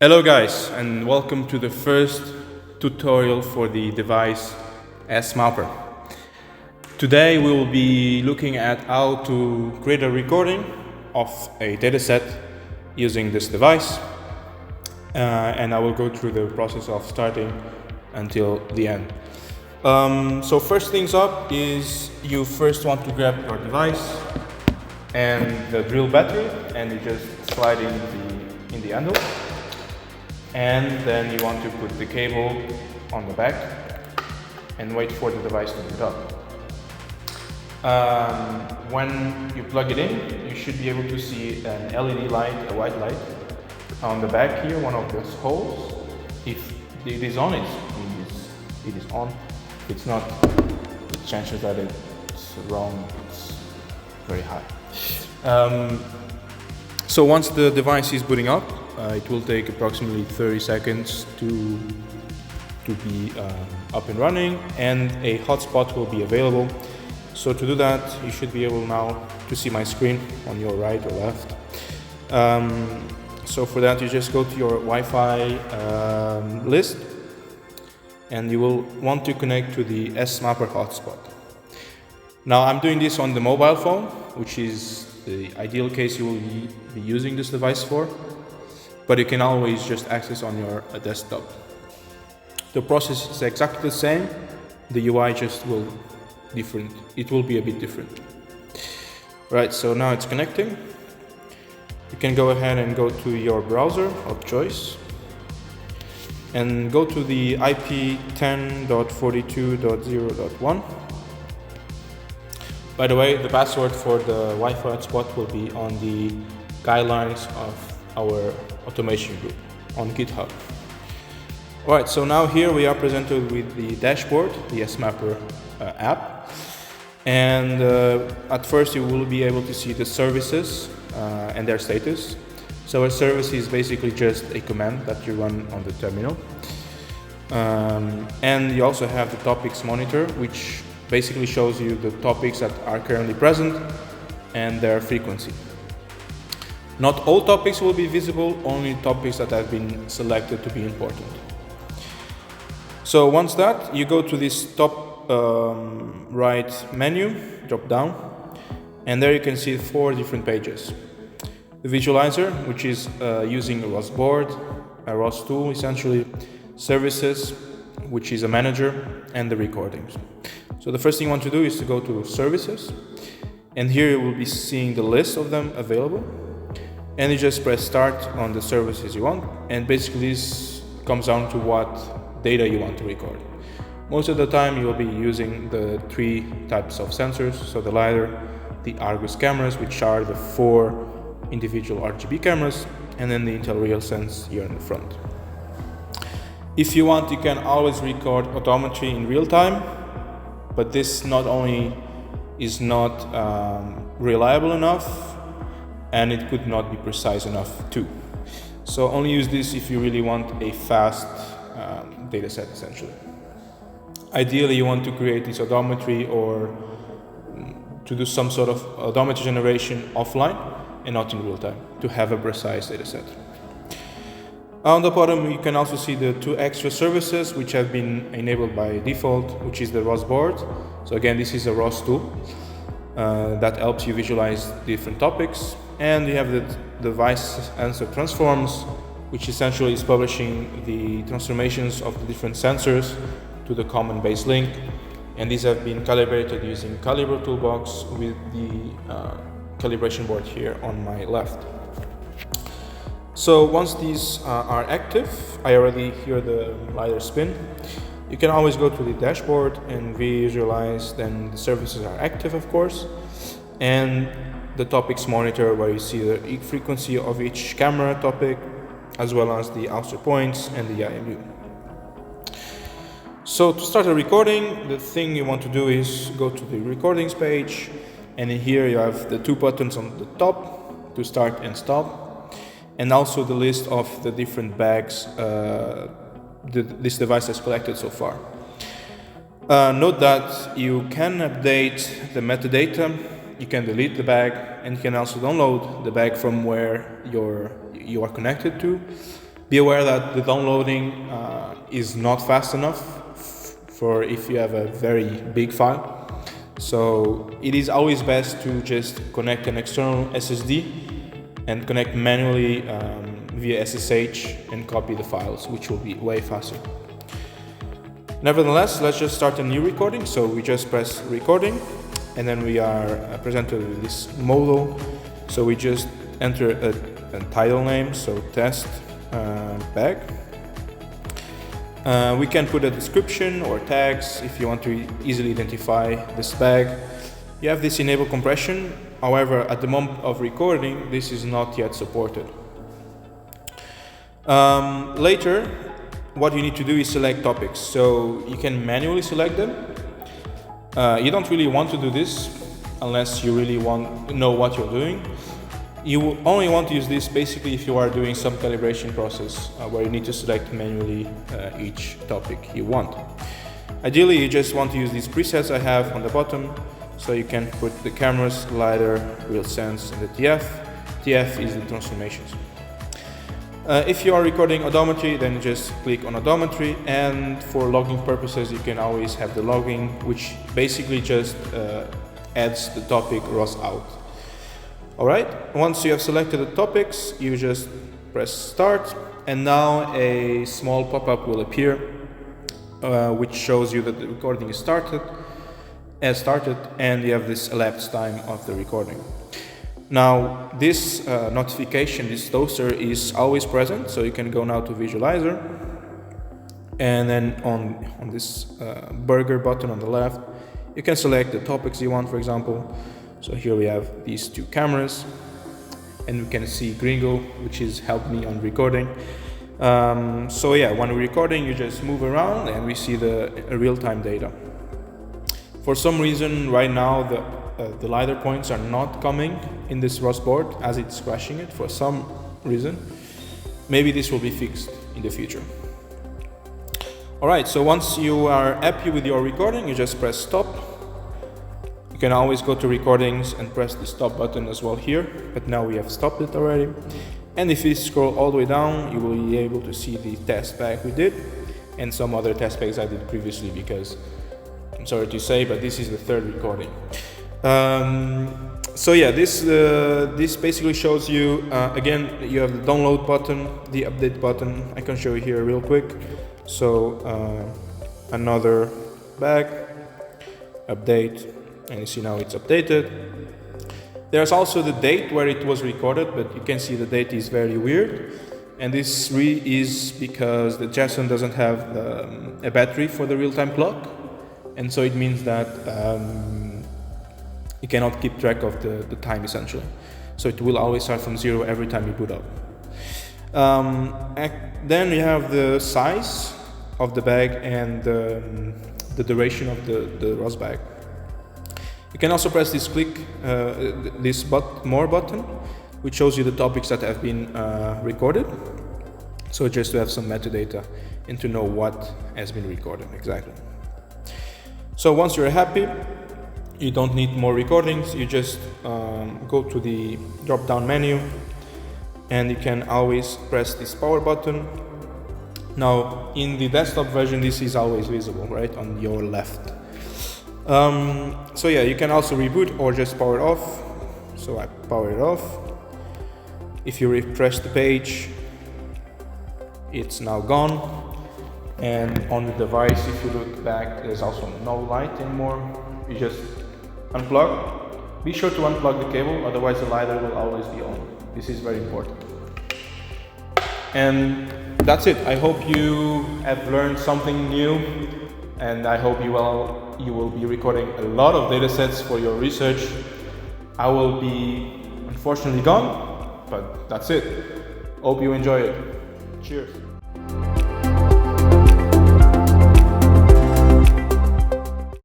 Hello guys, and welcome to the first tutorial for the device SMapper. Today we will be looking at how to create a recording of a dataset using this device, and I will go through the process of starting until the end. So first things up is you first want to grab your device and the drill battery, and you just slide in the handle. And then you want to put the cable on the back and wait for the device to boot up. When you plug it in, you should be able to see an LED light, a white light, on the back here, one of those holes. If it is on, it is on. If it's not, the chances that it's wrong, it's very high. So once the device is booting up, it will take approximately 30 seconds to be up and running, and a hotspot will be available. So to do that, you should be able now to see my screen on your right or left. So for that, you just go to your Wi-Fi list, and you will want to connect to the SMapper hotspot. Now I'm doing this on the mobile phone, which is the ideal case you will be using this device for, but you can always just access on your desktop. The process is exactly the same, the UI just will be a bit different. Right, so now it's connecting. You can go ahead and go to your browser of choice and go to the IP 10.42.0.1. By the way, the password for the Wi-Fi hotspot will be on the guidelines of our automation group on GitHub. Alright, so now here we are presented with the dashboard, the SMapper app. And at first you will be able to see the services and their status. So a service is basically just a command that you run on the terminal. And you also have the topics monitor, which basically shows you the topics that are currently present and their frequency. Not all topics will be visible, only topics that have been selected to be important. So once that, you go to this top right menu, drop down, and there you can see 4 different pages. The visualizer, which is using a ROS board, a ROS2 essentially, services, which is a manager, and the recordings. So the first thing you want to do is to go to services, and here you will be seeing the list of them available, and you just press start on the services you want, and basically this comes down to what data you want to record. Most of the time you will be using the 3 types of sensors, so the LiDAR, the Argus cameras, which are the 4 individual RGB cameras, and then the Intel RealSense here in the front. If you want, you can always record odometry in real time, but this not only is not reliable enough, and it could not be precise enough too. So only use this if you really want a fast data set essentially. Ideally you want to create this odometry or to do some sort of odometry generation offline and not in real time to have a precise data set. On the bottom you can also see the 2 extra services which have been enabled by default, which is the ROS board. So again, this is a ROS2 that helps you visualize different topics, and you have the device answer transforms, which essentially is publishing the transformations of the different sensors to the common base link, and these have been calibrated using Calibro toolbox with the calibration board here on my left. So once these are active, I already hear the LiDAR spin. You can always go to the dashboard and visualize, then the services are active of course, and the topics monitor where you see the frequency of each camera topic, as well as the ouster points and the IMU. So to start a recording, the thing you want to do is go to the recordings page, and in here you have the 2 buttons on the top to start and stop, and also the list of the different bags this device has collected so far. Note that you can update the metadata, you can delete the bag, and you can also download the bag from where you are connected to. Be aware that the downloading is not fast enough for if you have a very big file. So it is always best to just connect an external SSD and connect manually via SSH and copy the files, which will be way faster. Nevertheless, let's just start a new recording. So we just press recording, and then we are presented with this modal. So we just enter a title name, so test bag. We can put a description or tags if you want to easily identify this bag. You have this enable compression. However, at the moment of recording, this is not yet supported. Later, what you need to do is select topics. So you can manually select them. You don't really want to do this unless you really know what you're doing. You will only want to use this basically if you are doing some calibration process where you need to select manually each topic you want. Ideally, you just want to use these presets I have on the bottom. So you can put the cameras, LiDAR, real sense, and the TF. TF is the transformations. If you are recording odometry, then just click on odometry, and for logging purposes you can always have the logging, which basically just adds the topic ROS out. Alright, once you have selected the topics, you just press start, and now a small pop-up will appear which shows you that the recording is started, and you have this elapsed time of the recording. Now this notification, this toaster is always present, so you can go now to visualizer, and then on this burger button on the left you can select the topics you want, for example. So here we have these two cameras, and we can see Gringo, which has helped me on recording. So yeah, when we're recording you just move around and we see the real-time data. For some reason right now the LiDAR points are not coming in this ROS board as it's crashing it for some reason. Maybe this will be fixed in the future. Alright, so once you are happy with your recording, you just press stop. You can always go to recordings and press the stop button as well here, but now we have stopped it already. And if you scroll all the way down, you will be able to see the test bag we did and some other test bags I did previously, because I'm sorry to say, but this is the third recording. So yeah, this basically shows you, again, you have the download button, the update button. I can show you here real quick. So another bag, update, and you see now it's updated. There's also the date where it was recorded, but you can see the date is very weird. And this is because the JSON doesn't have a battery for the real-time clock. And so it means that you cannot keep track of the time essentially. So it will always start from 0 every time you boot up. Then you have the size of the bag and the duration of the ROS bag. You can also press this more button, which shows you the topics that have been recorded. So just to have some metadata and to know what has been recorded exactly. So once you're happy, you don't need more recordings. You just go to the drop-down menu, and you can always press this power button. Now, in the desktop version, this is always visible, right, on your left. So yeah, you can also reboot or just power it off. So I power it off. If you refresh the page, it's now gone. And on the device, if you look back, there's also no light anymore. You just unplug. Be sure to unplug the cable, otherwise the LiDAR will always be on. This is very important. And that's it. I hope you have learned something new, and I hope you will be recording a lot of data sets for your research. I will be unfortunately gone, but that's it. Hope you enjoy it. Cheers.